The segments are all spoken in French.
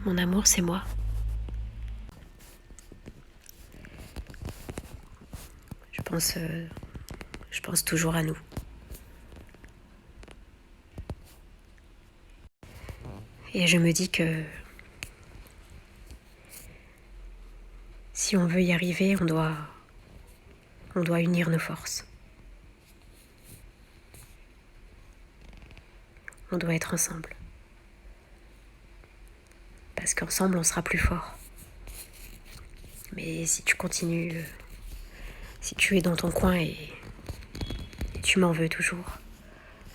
Mon amour, c'est moi. Je pense toujours à nous. Et je me dis que si on veut y arriver, on doit unir nos forces. On doit être ensemble. Parce qu'ensemble, on sera plus fort. Mais si tu continues, si tu es dans ton coin et tu m'en veux toujours,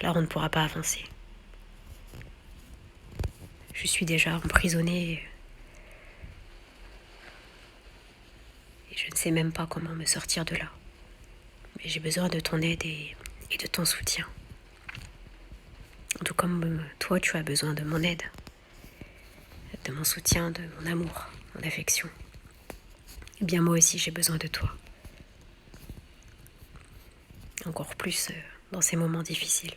alors on ne pourra pas avancer. Je suis déjà emprisonnée et je ne sais même pas comment me sortir de là. Mais j'ai besoin de ton aide et de ton soutien. Tout comme toi, tu as besoin de mon aide, de mon soutien, de mon amour, mon affection. Eh bien moi aussi, j'ai besoin de toi. Encore plus dans ces moments difficiles.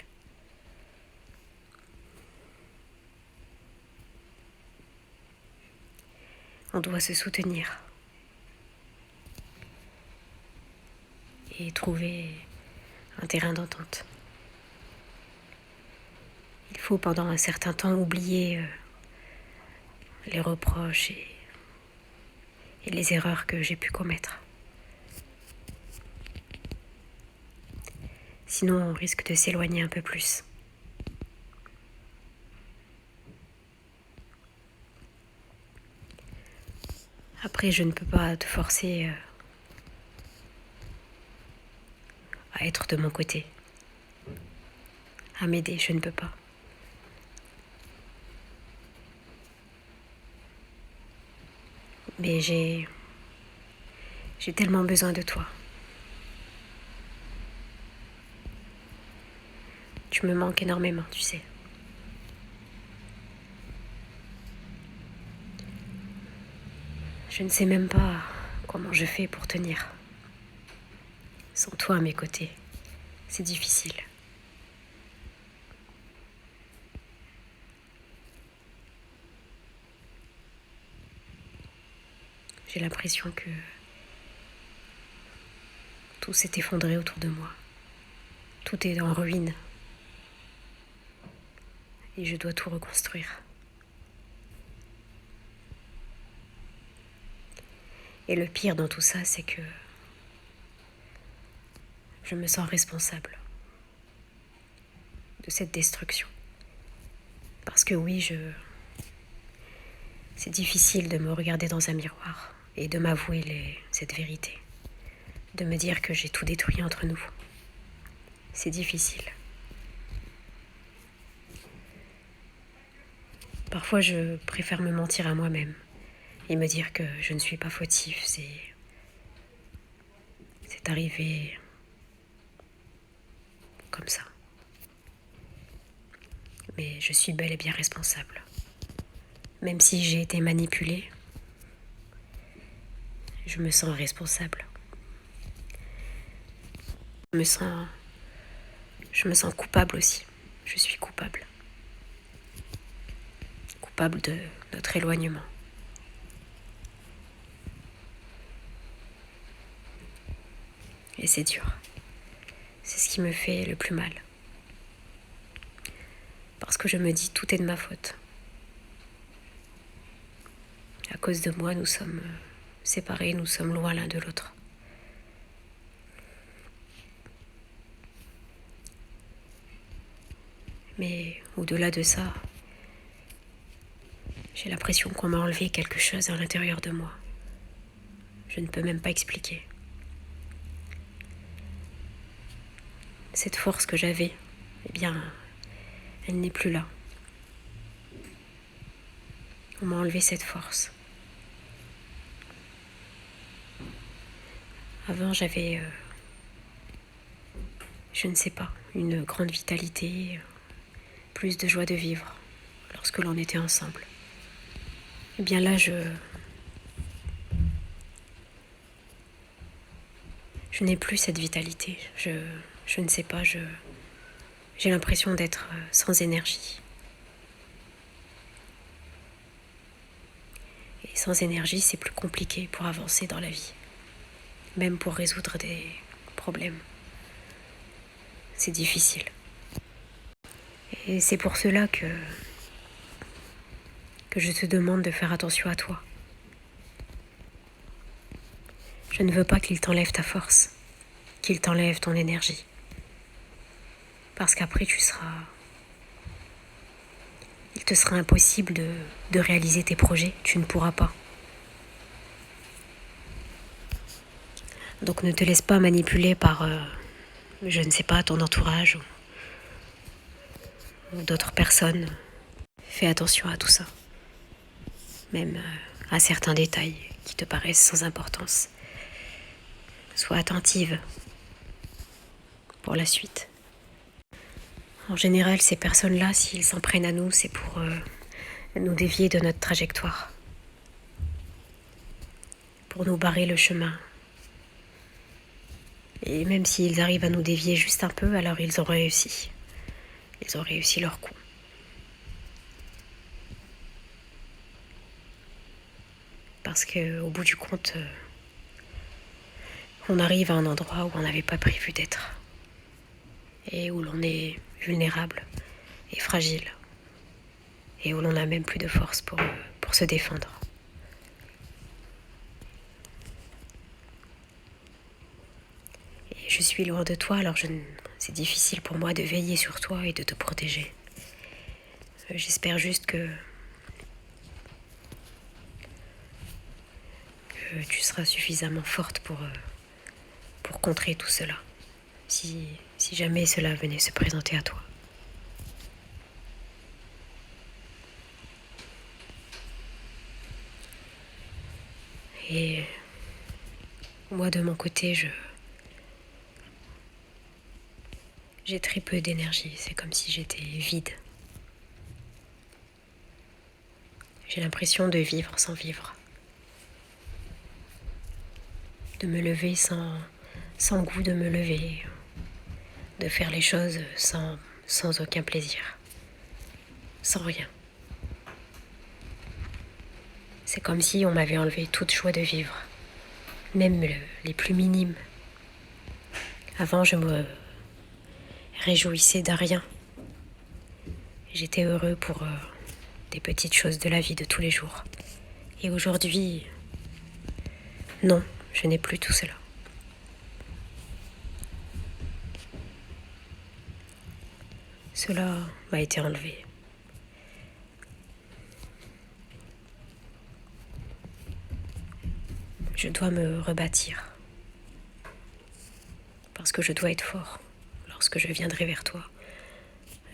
On doit se soutenir et trouver un terrain d'entente. Il faut pendant un certain temps oublier les reproches et les erreurs que j'ai pu commettre. Sinon, on risque de s'éloigner un peu plus. Après, je ne peux pas te forcer à être de mon côté, à m'aider, je ne peux pas. Mais j'ai tellement besoin de toi. Tu me manques énormément, tu sais. Je ne sais même pas comment je fais pour tenir. Sans toi à mes côtés, c'est difficile. J'ai l'impression que tout s'est effondré autour de moi. Tout est en ruine. Et je dois tout reconstruire. Et le pire dans tout ça, c'est que je me sens responsable de cette destruction. Parce que oui, c'est difficile de me regarder dans un miroir et de m'avouer cette vérité. De me dire que j'ai tout détruit entre nous. C'est difficile. Parfois, je préfère me mentir à moi-même et me dire que je ne suis pas fautif. C'est arrivé comme ça. Mais je suis bel et bien responsable. Même si j'ai été manipulée, je me sens responsable. Je me sens coupable aussi. Je suis coupable. Coupable de notre éloignement. Et c'est dur. C'est ce qui me fait le plus mal. Parce que je me dis tout est de ma faute. À cause de moi, nous sommes séparés, nous sommes loin l'un de l'autre. Mais au-delà de ça, j'ai l'impression qu'on m'a enlevé quelque chose à l'intérieur de moi. Je ne peux même pas expliquer. Cette force que j'avais, eh bien, elle n'est plus là. On m'a enlevé cette force. Avant, j'avais, je ne sais pas, une grande vitalité, plus de joie de vivre lorsque l'on était ensemble. Eh bien là, je n'ai plus cette vitalité. Je ne sais pas, j'ai l'impression d'être sans énergie. Et sans énergie, c'est plus compliqué pour avancer dans la vie. Même pour résoudre des problèmes. C'est difficile. Et c'est pour cela que je te demande de faire attention à toi. Je ne veux pas qu'il t'enlève ta force, qu'il t'enlève ton énergie. Parce qu'après il te sera impossible de réaliser tes projets, tu ne pourras pas. Donc ne te laisse pas manipuler par, je ne sais pas, ton entourage ou d'autres personnes. Fais attention à tout ça, même à certains détails qui te paraissent sans importance. Sois attentive pour la suite. En général, ces personnes-là, s'ils s'en prennent à nous, c'est pour nous dévier de notre trajectoire, pour nous barrer le chemin. Et même s'ils arrivent à nous dévier juste un peu, alors ils ont réussi. Ils ont réussi leur coup. Parce qu'au bout du compte, on arrive à un endroit où on n'avait pas prévu d'être. Et où l'on est vulnérable et fragile. Et où l'on n'a même plus de force pour se défendre. Et je suis loin de toi, alors c'est difficile pour moi de veiller sur toi et de te protéger. J'espère juste que tu seras suffisamment forte pour contrer tout cela, si jamais cela venait se présenter à toi. Et moi, de mon côté, j'ai très peu d'énergie. C'est comme si j'étais vide. J'ai l'impression de vivre sans vivre. De me lever sans goût de me lever. De faire les choses sans aucun plaisir. Sans rien. C'est comme si on m'avait enlevé toute joie de vivre. Même les plus minimes. Avant, je me réjouissais d'un rien. J'étais heureux pour des petites choses de la vie de tous les jours. Et aujourd'hui, non, je n'ai plus tout cela. Cela m'a été enlevé. Je dois me rebâtir. Parce que je dois être fort lorsque je viendrai vers toi.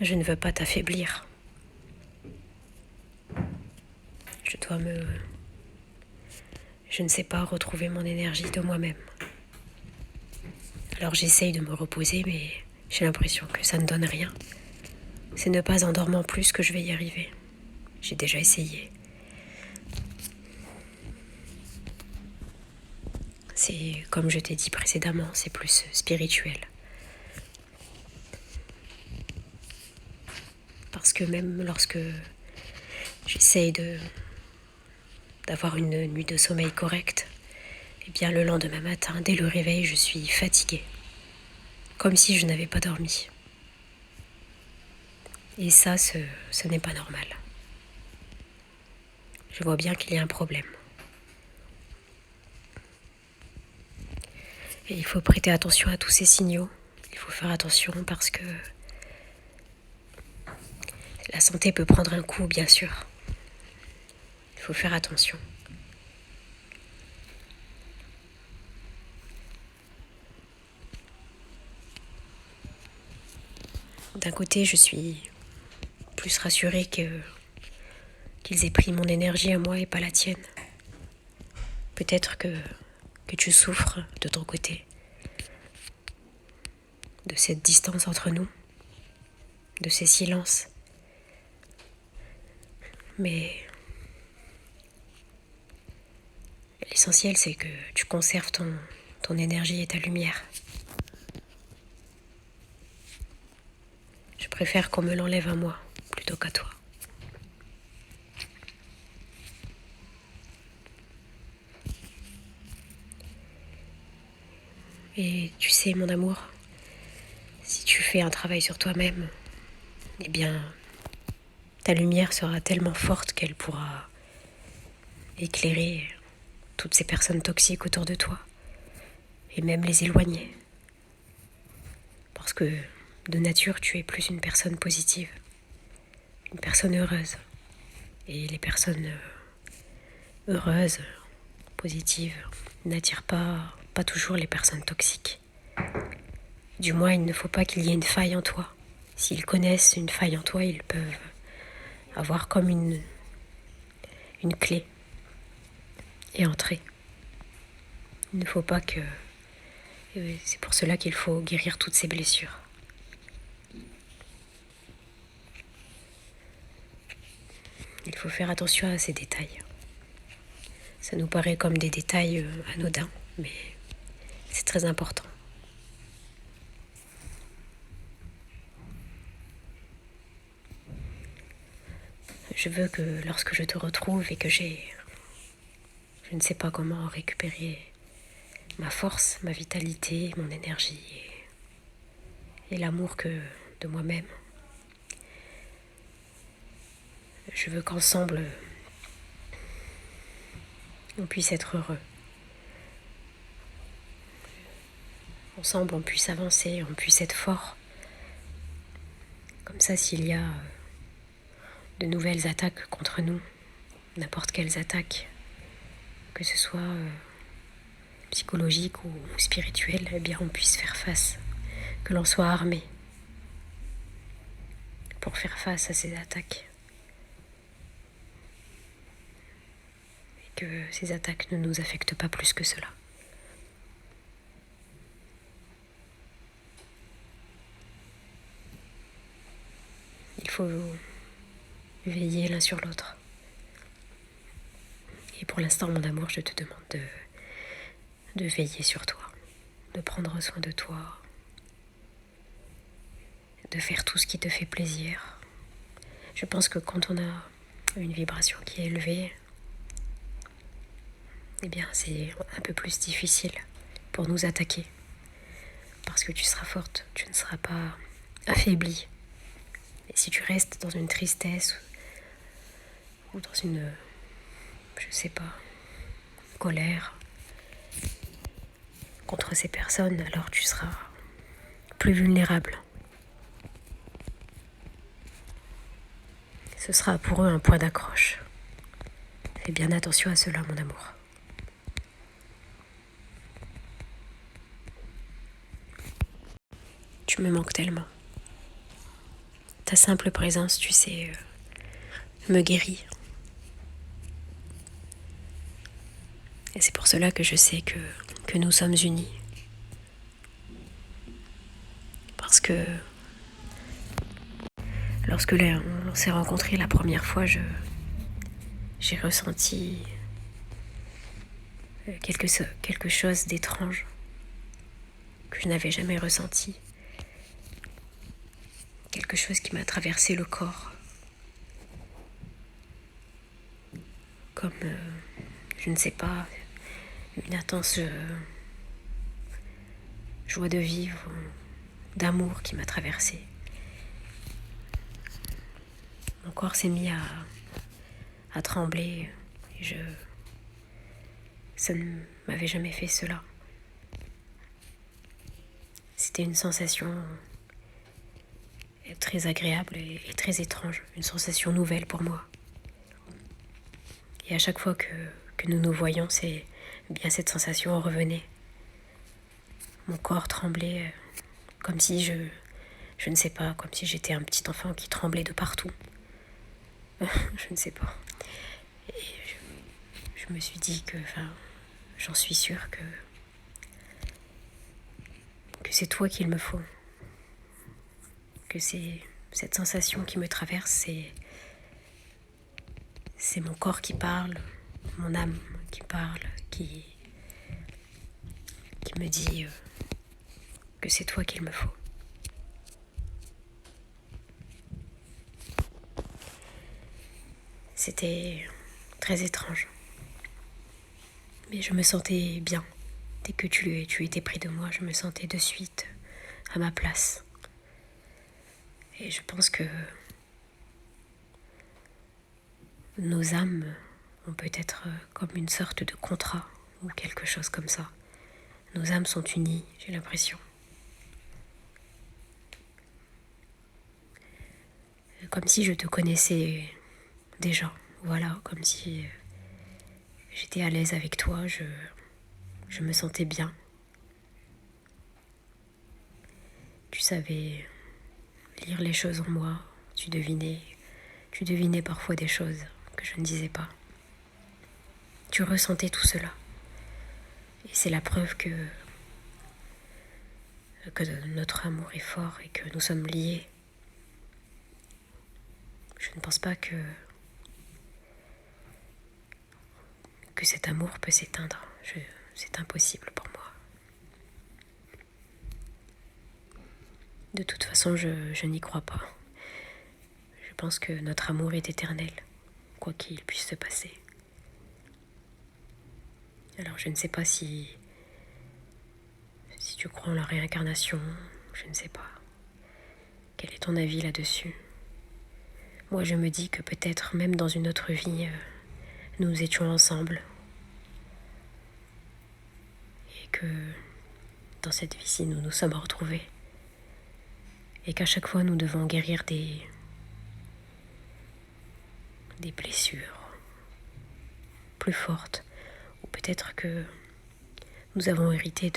Je ne veux pas t'affaiblir. Je ne sais pas retrouver mon énergie de moi-même. Alors j'essaye de me reposer, mais j'ai l'impression que ça ne donne rien. C'est ne pas en dormant plus que je vais y arriver. J'ai déjà essayé. C'est, comme je t'ai dit précédemment, c'est plus spirituel. Parce que même lorsque j'essaye d'avoir une nuit de sommeil correcte, eh bien le lendemain matin, dès le réveil, je suis fatiguée. Comme si je n'avais pas dormi. Et ça, ce n'est pas normal. Je vois bien qu'il y a un problème. Et il faut prêter attention à tous ces signaux. Il faut faire attention parce que la santé peut prendre un coup, bien sûr. Il faut faire attention. D'un côté, je suis plus rassurée qu'ils aient pris mon énergie à moi et pas la tienne. Peut-être que tu souffres de ton côté, de cette distance entre nous, de ces silences. Mais l'essentiel, c'est que tu conserves ton énergie et ta lumière. Je préfère qu'on me l'enlève à moi plutôt qu'à toi. Et tu sais, mon amour, si tu fais un travail sur toi-même, eh bien, ta lumière sera tellement forte qu'elle pourra éclairer toutes ces personnes toxiques autour de toi et même les éloigner. Parce que de nature, tu es plus une personne positive, une personne heureuse. Et les personnes heureuses, positives, n'attirent pas toujours les personnes toxiques. Du moins, il ne faut pas qu'il y ait une faille en toi. S'ils connaissent une faille en toi, ils peuvent avoir comme une clé et entrer. Il ne faut pas que... C'est pour cela qu'il faut guérir toutes ces blessures. Il faut faire attention à ces détails. Ça nous paraît comme des détails anodins, mais c'est très important. Je veux que lorsque je te retrouve et que je ne sais pas comment récupérer ma force, ma vitalité, mon énergie et l'amour de moi-même, je veux qu'ensemble, on puisse être heureux. Ensemble, on puisse avancer, on puisse être fort. Comme ça, s'il y a de nouvelles attaques contre nous, n'importe quelles attaques, que ce soit psychologiques ou spirituelles, eh bien on puisse faire face, que l'on soit armé pour faire face à ces attaques. Et que ces attaques ne nous affectent pas plus que cela. Il faut veiller l'un sur l'autre. Et pour l'instant, mon amour, je te demande de veiller sur toi, de prendre soin de toi, de faire tout ce qui te fait plaisir. Je pense que quand on a une vibration qui est élevée, eh bien c'est un peu plus difficile pour nous attaquer. Parce que tu seras forte, tu ne seras pas affaiblie. Et si tu restes dans une tristesse ou dans une, je sais pas, colère contre ces personnes, alors tu seras plus vulnérable. Ce sera pour eux un point d'accroche. Fais bien attention à cela, mon amour. Tu me manques tellement. Ta simple présence, tu sais, me guérit. Et c'est pour cela que je sais que nous sommes unis. Parce que lorsque on s'est rencontrés la première fois, j'ai ressenti quelque chose d'étrange que je n'avais jamais ressenti. Quelque chose qui m'a traversé le corps. Comme, je ne sais pas, une intense joie de vivre, d'amour qui m'a traversée. Mon corps s'est mis à trembler. Et ça ne m'avait jamais fait cela. C'était une sensation très agréable et très étrange, une sensation nouvelle pour moi. Et à chaque fois que nous nous voyons, c'est bien cette sensation revenait. Mon corps tremblait comme si je ne sais pas, comme si j'étais un petit enfant qui tremblait de partout. Je ne sais pas. Et je me suis dit j'en suis sûre que c'est toi qu'il me faut. Que c'est cette sensation qui me traverse, c'est mon corps qui parle, mon âme qui parle, qui me dit que c'est toi qu'il me faut. C'était très étrange. Mais je me sentais bien Dès que tu étais près de moi, je me sentais de suite à ma place. Et je pense que nos âmes ont peut-être comme une sorte de contrat ou quelque chose comme ça. Nos âmes sont unies, j'ai l'impression. Comme si je te connaissais déjà. Voilà, comme si j'étais à l'aise avec toi, je me sentais bien. Tu savais lire les choses en moi, tu devinais parfois des choses que je ne disais pas. Tu ressentais tout cela. Et c'est la preuve que notre amour est fort et que nous sommes liés. Je ne pense pas que cet amour peut s'éteindre. C'est impossible pour moi. De toute façon, je n'y crois pas. Je pense que notre amour est éternel, quoi qu'il puisse se passer. Alors je ne sais pas si tu crois en la réincarnation, je ne sais pas. Quel est ton avis là-dessus ? Moi je me dis que peut-être même dans une autre vie, nous étions ensemble. Et que dans cette vie-ci, nous nous sommes retrouvés. Et qu'à chaque fois, nous devons guérir des blessures plus fortes. Ou peut-être que nous avons hérité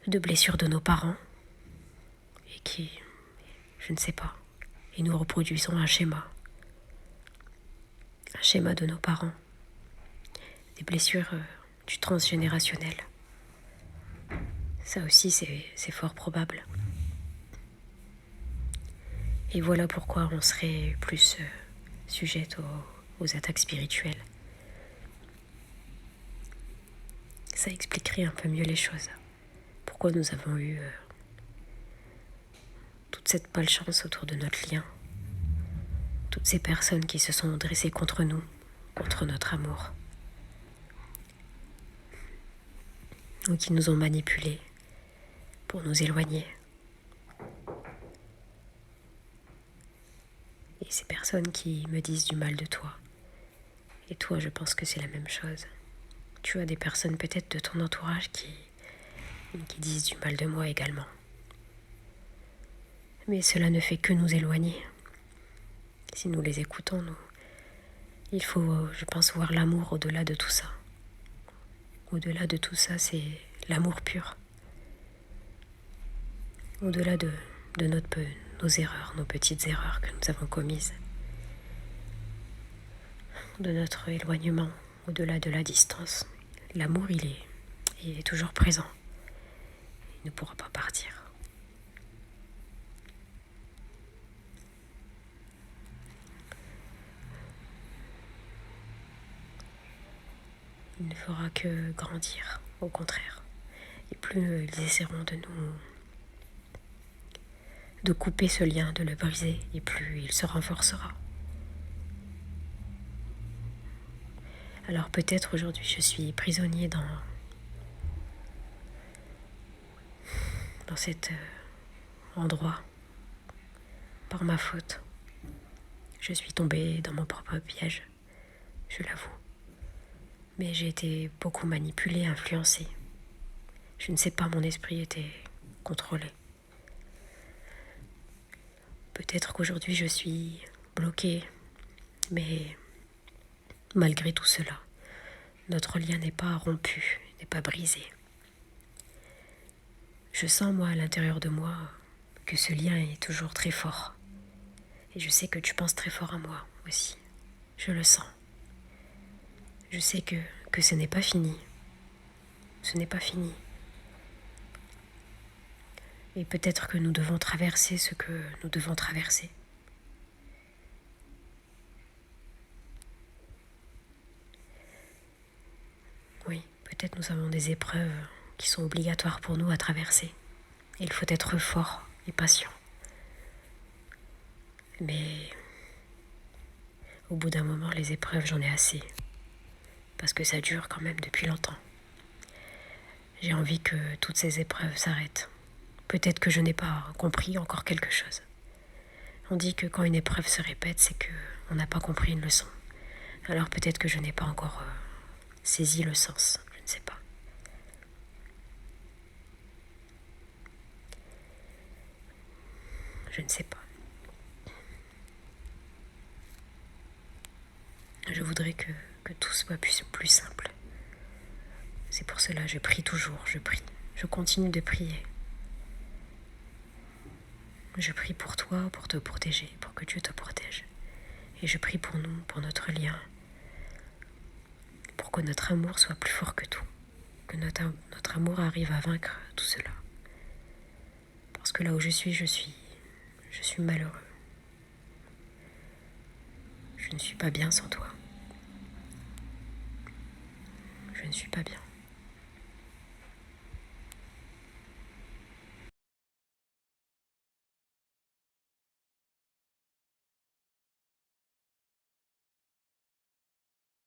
de blessures de nos parents. Et qui, je ne sais pas, et nous reproduisons un schéma de nos parents. Des blessures du transgénérationnel. Ça aussi, c'est fort probable. Et voilà pourquoi on serait plus sujette aux attaques spirituelles. Ça expliquerait un peu mieux les choses. Pourquoi nous avons eu toute cette malchance autour de notre lien. Toutes ces personnes qui se sont dressées contre nous, contre notre amour. Ou qui nous ont manipulés pour nous éloigner. Et ces personnes qui me disent du mal de toi. Et toi, je pense que c'est la même chose. Tu as des personnes peut-être de ton entourage qui disent du mal de moi également. Mais cela ne fait que nous éloigner. Si nous les écoutons, il faut, je pense, voir l'amour au-delà de tout ça. Au-delà de tout ça, c'est l'amour pur. Au-delà de nos erreurs, nos petites erreurs que nous avons commises. De notre éloignement, au-delà de la distance. L'amour, il est toujours présent. Il ne pourra pas partir. Il ne fera que grandir, au contraire. Et plus ils essaieront de couper ce lien, de le briser, et plus il se renforcera. Alors peut-être aujourd'hui je suis prisonnier dans cet endroit, par ma faute. Je suis tombée dans mon propre piège, je l'avoue. Mais j'ai été beaucoup manipulée, influencée. Je ne sais pas, mon esprit était contrôlé. Peut-être qu'aujourd'hui je suis bloquée, mais malgré tout cela, notre lien n'est pas rompu, n'est pas brisé. Je sens, moi, à l'intérieur de moi, que ce lien est toujours très fort. Et je sais que tu penses très fort à moi aussi. Je le sens. Je sais que ce n'est pas fini. Ce n'est pas fini. Et peut-être que nous devons traverser ce que nous devons traverser. Oui, peut-être nous avons des épreuves qui sont obligatoires pour nous à traverser. Et il faut être fort et patient. Mais au bout d'un moment, les épreuves, j'en ai assez. Parce que ça dure quand même depuis longtemps. J'ai envie que toutes ces épreuves s'arrêtent. Peut-être que je n'ai pas compris encore quelque chose. On dit que quand une épreuve se répète, c'est qu'on n'a pas compris une leçon. Alors peut-être que je n'ai pas encore saisi le sens, je ne sais pas. Je ne sais pas. Je voudrais que tout soit plus simple. C'est pour cela que je prie toujours, je prie. Je continue de prier. Je prie pour toi, pour te protéger, pour que Dieu te protège. Et je prie pour nous, pour notre lien, pour que notre amour soit plus fort que tout. Que notre amour arrive à vaincre tout cela. Parce que là où je suis malheureux. Je ne suis pas bien sans toi. Je ne suis pas bien.